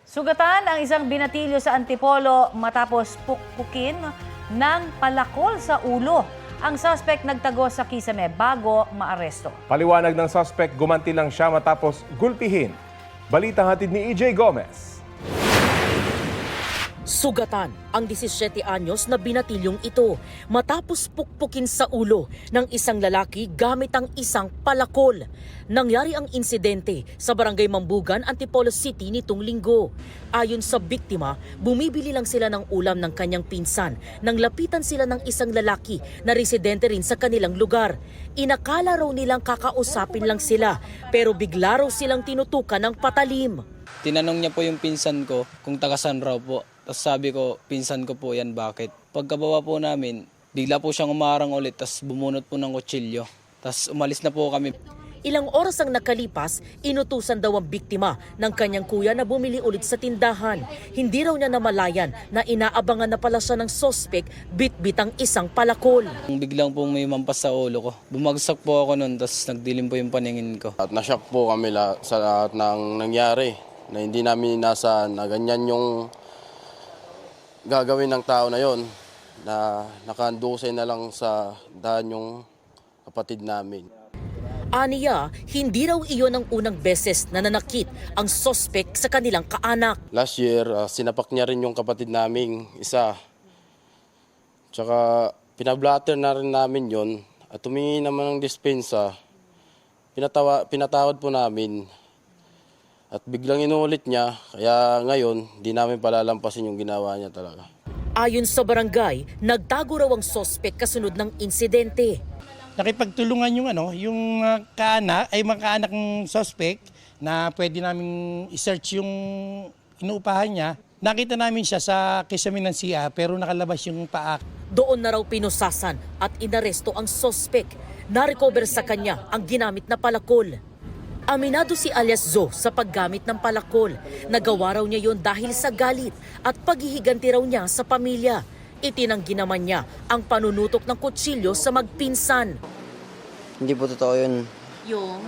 Sugatan ang isang binatilyo sa Antipolo matapos pukpukin ng palakol sa ulo. Ang suspect nagtago sa kisame bago maaresto. Paliwanag ng suspect, gumanti lang siya matapos gulpihin. Balita hatid ni EJ Gomez. Sugatan ang 17 anyos na binatilyong ito matapos pukpukin sa ulo ng isang lalaki gamit ang isang palakol. Nangyari ang insidente sa Barangay Mambugan, Antipolo City nitong linggo. Ayon sa biktima, bumibili lang sila ng ulam ng kanyang pinsan nang lapitan sila ng isang lalaki na residente rin sa kanilang lugar. Inakala raw nilang kakausapin lang sila pero bigla raw silang tinutukan ng patalim. Tinanong niya po yung pinsan ko kung tagasan raw po. Tapos sabi ko, pinsan ko po yan, bakit? Pagkabawa po namin, bigla po siyang umarang ulit, tapos bumunot po ng kutsilyo. Tapos umalis na po kami. Ilang oras ang nakalipas, inutusan daw ang biktima ng kanyang kuya na bumili ulit sa tindahan. Hindi raw niya namalayan na inaabangan na pala siya ng sospek bit-bit ang isang palakol. Biglang po may mampas sa ulo ko. Bumagsak po ako noon, tapos nagdilim po yung paningin ko. At nashock po kami sa lahat ng nangyari na hindi namin inaasahan na ganyan yung gagawin ng tao na yon, na nakandusay na lang sa daan yung kapatid namin. Aniya, hindi raw iyon ang unang beses na nanakit ang sospek sa kanilang kaanak. Last year, sinapak niya rin yung kapatid naming isa. Tsaka pinablatter na rin namin yon at tumingi naman ng dispensa. Pinatawad po namin. At biglang inuulit niya, kaya ngayon, di namin palalampasin yung ginawa niya talaga. Ayon sa barangay, nagtago raw ang sospek kasunod ng insidente. Nakipagtulungan yung mga kaanak ng suspect na pwede namin i-search yung inuupahan niya. Nakita namin siya sa kisame ng CA pero nakalabas yung paa. Doon na raw pinusasan at inaresto ang sospek. Na-recover sa kanya ang ginamit na palakol. Aminado si alias Zo sa paggamit ng palakol. Nagawa raw niya yon dahil sa galit at paghihiganti raw niya sa pamilya. Itinanggi naman niya ang panunutok ng kutsilyo sa magpinsan. Hindi po totoo yun. Yung?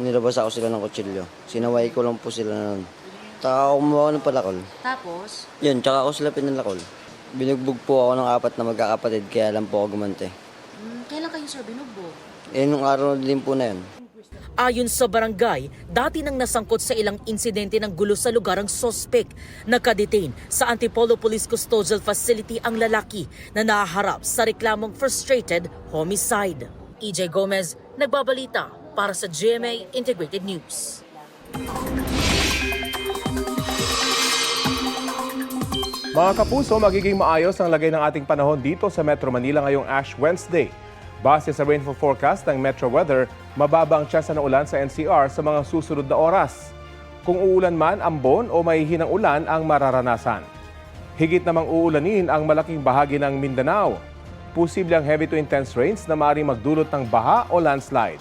Nilabas ako sila ng kutsilyo. Sinaway ko lang po sila nun. Taka ako kumuha ng palakol. Tapos? Yun, tsaka ako sila pinalakol. Binugbog po ako ng 4 na magkakapatid kaya lang po ako gumante. Kailan kayo sir binugbog? Nung araw din po na yun. Ayon sa barangay, dati nang nasangkot sa ilang insidente ng gulo sa lugar ang sospek. Nakadetain sa Antipolo Police Custodial Facility ang lalaki na nahaharap sa reklamong frustrated homicide. EJ Gomez, nagbabalita para sa GMA Integrated News. Mga kapuso, magiging maayos ang lagay ng ating panahon dito sa Metro Manila ngayong Ash Wednesday. Base sa rainfall forecast ng Metro Weather, mababa ang tsansa ng ulan sa NCR sa mga susunod na oras. Kung uulan man, ambon o mahihinang ulan ang mararanasan. Higit namang uulanin ang malaking bahagi ng Mindanao. Posible ang heavy to intense rains na maaaring magdulot ng baha o landslide.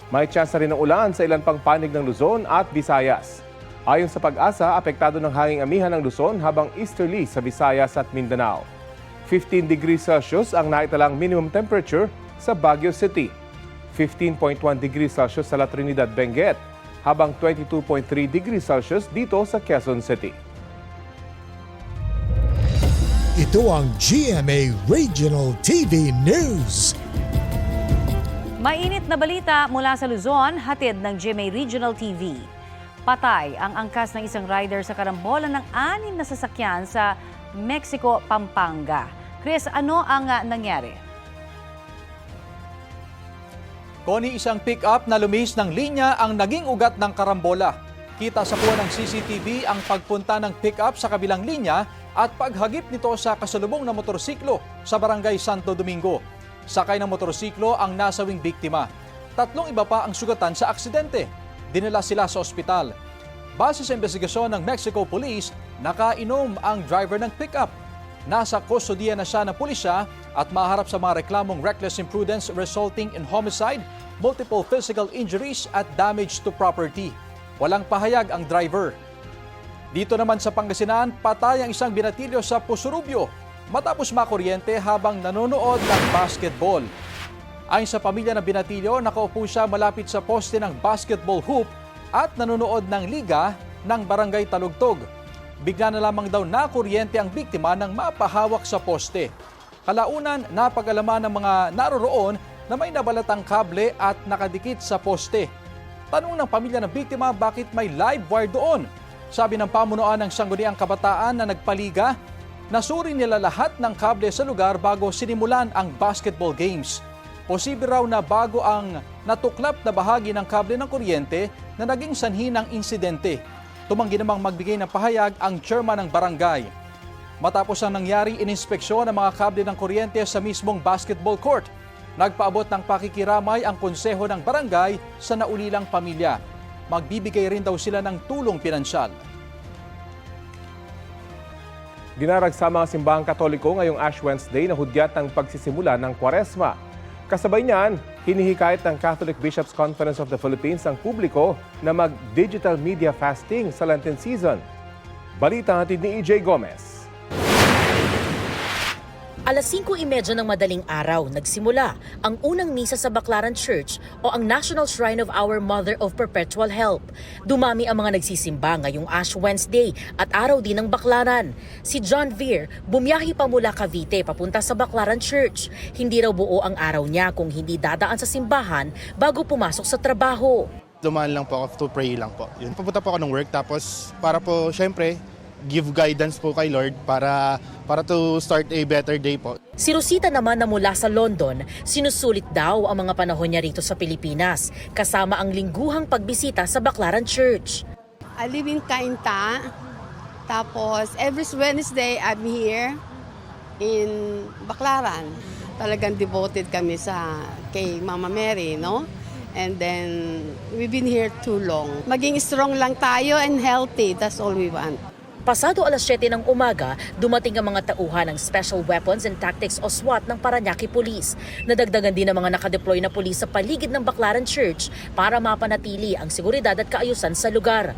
May tsansa rin ng ulan sa ilan pang panig ng Luzon at Visayas. Ayon sa Pag-asa, apektado ng hanging amihan ng Luzon habang easterly sa Visayas at Mindanao. 15 degrees Celsius ang naitalang minimum temperature sa Baguio City. 15.1 degrees Celsius sa La Trinidad, Benguet, habang 22.3 degrees Celsius dito sa Quezon City. Ito ang GMA Regional TV News. Mainit na balita mula sa Luzon, hatid ng GMA Regional TV. Patay ang angkas ng isang rider sa karambolan ng 6 na sasakyan sa Mexico, Pampanga. Chris, ano ang nangyari? Connie, isang pick-up na lumis ng linya ang naging ugat ng karambola. Kita sa kuha ng CCTV ang pagpunta ng pick-up sa kabilang linya at paghagip nito sa kasalubong na motorsiklo sa Barangay Santo Domingo. Sakay ng motorsiklo ang nasawing biktima. 3 iba pa ang sugatan sa aksidente. Dinala sila sa ospital. Base sa investigasyon ng Mexico Police, nakainom ang driver ng pick-up. Nasa kustodiya na siya ng pulisya at maharap sa mga reklamong reckless imprudence resulting in homicide, multiple physical injuries at damage to property. Walang pahayag ang driver. Dito naman sa Pangasinan, patay ang isang binatilyo sa Pusurubyo matapos makuryente habang nanonood ng basketball. Ayon sa pamilya ng binatilyo, nakaupo siya malapit sa poste ng basketball hoop at nanonood ng liga ng Barangay Talugtog. Bigla na lamang daw nakuryente ang biktima nang mapahawak sa poste. Kalaunan, napag-alaman ng mga naroroon na may nabalatang kable at nakadikit sa poste. Tanong ng pamilya ng biktima bakit may live wire doon. Sabi ng pamunuan ng Sangguniang Kabataan na nagpaliga, nasuri nila lahat ng kable sa lugar bago sinimulan ang basketball games. Posible raw na bago ang natuklap na bahagi ng kable ng kuryente na naging sanhi ng insidente. Tumanggi namang magbigay ng pahayag ang chairman ng barangay. Matapos ang nangyari, ininspeksyon ang mga kable ng kuryente sa mismong basketball court. Nagpaabot ng pakikiramay ang konseho ng barangay sa naulilang pamilya. Magbibigay rin daw sila ng tulong pinansyal. Ginarag sa mga simbahang Katoliko ngayong Ash Wednesday na hudyat ng pagsisimula ng Kwaresma. Kasabay niyan, hinihikayat ng Catholic Bishops' Conference of the Philippines ang publiko na mag-digital media fasting sa Lenten season. Balita hatid ni EJ Gomez. Alas 5:30 ng madaling araw, nagsimula ang unang misa sa Baclaran Church o ang National Shrine of Our Mother of Perpetual Help. Dumami ang mga nagsisimba ngayong Ash Wednesday at araw din ng Baclaran. Si John Veer, bumiyahi pa mula Cavite papunta sa Baclaran Church. Hindi raw buo ang araw niya kung hindi dadaan sa simbahan bago pumasok sa trabaho. Dumaan lang po ako to pray lang po. Yun, papunta po ako ng work tapos para po syempre give guidance po kay Lord para to start a better day po. Si Rosita naman na mula sa London, sinusulit daw ang mga panahon niya rito sa Pilipinas, kasama ang lingguhang pagbisita sa Baclaran Church. I live in Cainta, tapos every Wednesday I'm here in Baclaran. Talagang devoted kami kay Mama Mary, no? And then we've been here too long. Maging strong lang tayo and healthy, that's all we want. Pasado alas 7 ng umaga, dumating ang mga tauhan ng Special Weapons and Tactics o SWAT ng Parañaque Police. Nadagdagan din ang mga nakadeploy na pulis sa paligid ng Baclaran Church para mapanatili ang seguridad at kaayusan sa lugar.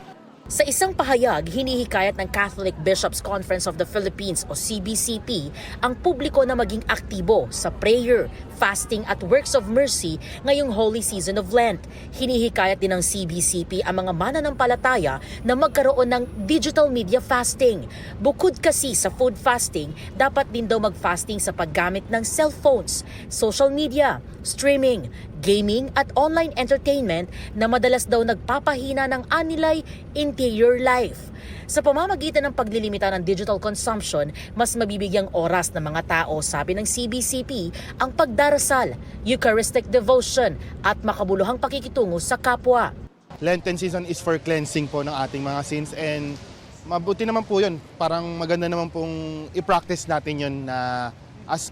Sa isang pahayag, hinihikayat ng Catholic Bishops' Conference of the Philippines o CBCP ang publiko na maging aktibo sa prayer, fasting at works of mercy ngayong Holy Season of Lent. Hinihikayat din ng CBCP ang mga mananampalataya na magkaroon ng digital media fasting. Bukod kasi sa food fasting, dapat din daw mag-fasting sa paggamit ng cellphones, social media, streaming, gaming at online entertainment na madalas daw nagpapahina ng anilay interior life. Sa pamamagitan ng paglilimita ng digital consumption, mas mabibigyang oras ng mga tao, sabi ng CBCP, ang pagdarasal, Eucharistic devotion at makabuluhang pakikitungo sa kapwa. Lenten season is for cleansing po ng ating mga sins and mabuti naman po yun. Parang maganda naman pong i-practice natin yun na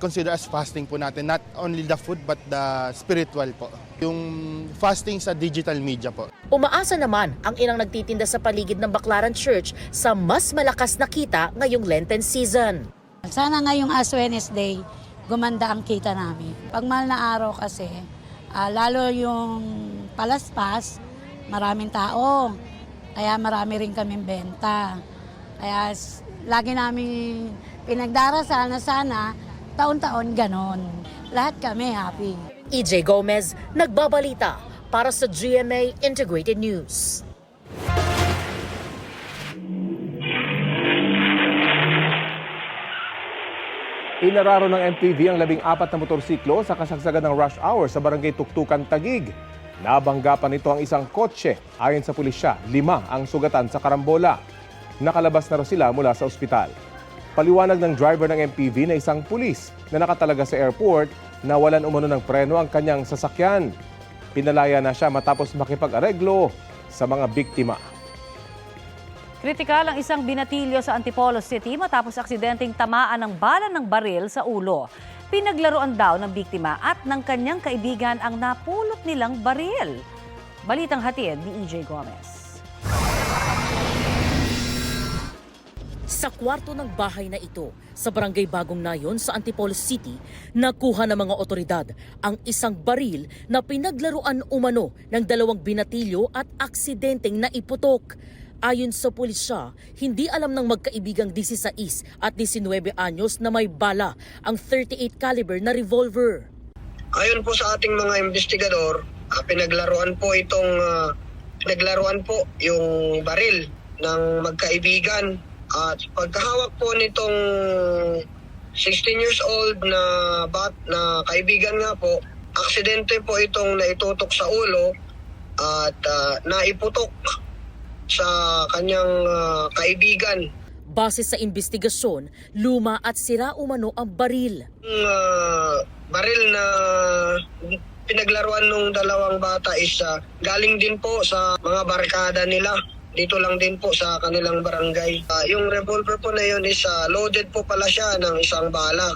consider as fasting po natin, not only the food but the spiritual po. Yung fasting sa digital media po. Umaasa naman ang ilang nagtitinda sa paligid ng Baclaran Church sa mas malakas na kita ngayong Lenten season. Sana ngayong Ash Wednesday, gumanda ang kita namin. Pag mahal na araw kasi, lalo yung palaspas, maraming tao. Kaya marami rin kaming benta. Kaya lagi namin pinagdarasal na sana taon-taon ganon. Lahat kami happy. EJ Gomez, nagbabalita para sa GMA Integrated News. Inararo ng MPV ang 14 na motorsiklo sa kasagsagan ng rush hour sa barangay Tuktukan, Taguig. Nabanggapan nito ang isang kotse. Ayon sa pulisya, 5 ang sugatan sa karambola. Nakalabas na raw sila mula sa ospital. Paliwanag ng driver ng MPV na isang pulis na nakatalaga sa airport na walan umano ng preno ang kanyang sasakyan. Pinalaya na siya matapos makipag-areglo sa mga biktima. Kritikal ang isang binatilyo sa Antipolo City matapos aksidenteng tamaan ng bala ng baril sa ulo. Pinaglaruan daw ng biktima at ng kanyang kaibigan ang napulot nilang baril. Balitang hatid ni EJ Gomez. Sa kwarto ng bahay na ito, sa Barangay Bagong Nayon sa Antipolo City, nakuha ng mga otoridad ang isang baril na pinaglaruan umano ng 2 binatilyo at aksidenteng naiputok. Ayon sa pulisya, hindi alam ng magkaibigang 16 at 19 anyos na may bala ang 38 caliber na revolver. Ayon po sa ating mga investigador, pinaglaruan po yung baril ng magkaibigan. At pagkahawak po nitong 16 years old na kaibigan nga po, aksidente po itong naitutok sa ulo at naiputok sa kanyang kaibigan. Base sa investigasyon, luma at sira umano ang baril. Baril na pinaglaruan ng dalawang bata is galing din po sa mga barkada nila. Dito lang din po sa kanilang barangay. Yung revolver po na yun is loaded po pala siya ng isang bala.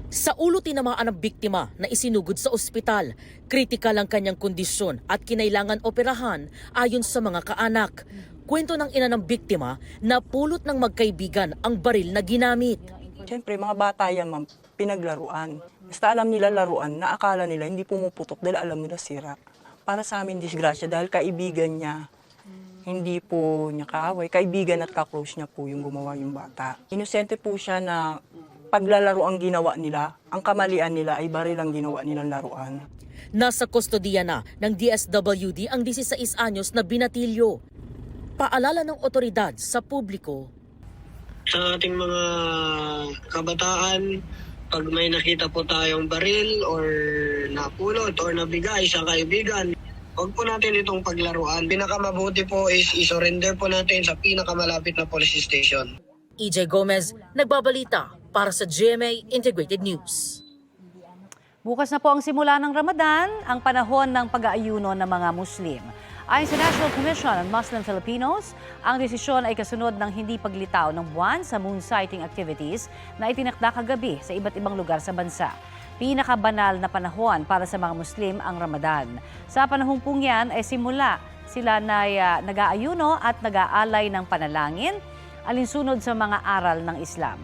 Sa ulo tinamaan ang biktima na isinugod sa ospital. Kritikal ang kanyang kondisyon at kinailangan operahan ayon sa mga kaanak. Kwento ng ina ng biktima na pulot ng magkaibigan ang baril na ginamit. Siyempre, mga bata yan, ma'am, pinaglaruan. Basta alam nila laruan na akala nila hindi pumuputok dahil alam nila sira. Para sa amin, disgrasya dahil kaibigan niya, hindi po niya kaaway. Kaibigan at ka-close niya po yung gumawa yung bata. Inosente po siya na paglalaro ang ginawa nila, ang kamalian nila ay baril ang ginawa nilang laruan. Nasa kustodiya na ng DSWD ang 16 anyos na binatilyo. Paalala ng otoridad sa publiko. Sa ating mga kabataan, pag may nakita po tayong baril or napulot or nabigay sa kaibigan, huwag po natin itong paglaruan. Pinakamabuti po is isurrender po natin sa pinakamalapit na police station. EJ Gomez, nagbabalita para sa GMA Integrated News. Bukas na po ang simula ng Ramadan, ang panahon ng pag-aayuno ng mga Muslim. Ayon sa National Commission on Muslim Filipinos, ang desisyon ay kasunod ng hindi paglitaw ng buwan sa moon sighting activities na itinakda kagabi sa iba't ibang lugar sa bansa. Pinakabanal na panahon para sa mga Muslim ang Ramadan. Sa panahong pong yan ay simula sila na nag-aayuno at nag-aalay ng panalangin alinsunod sa mga aral ng Islam.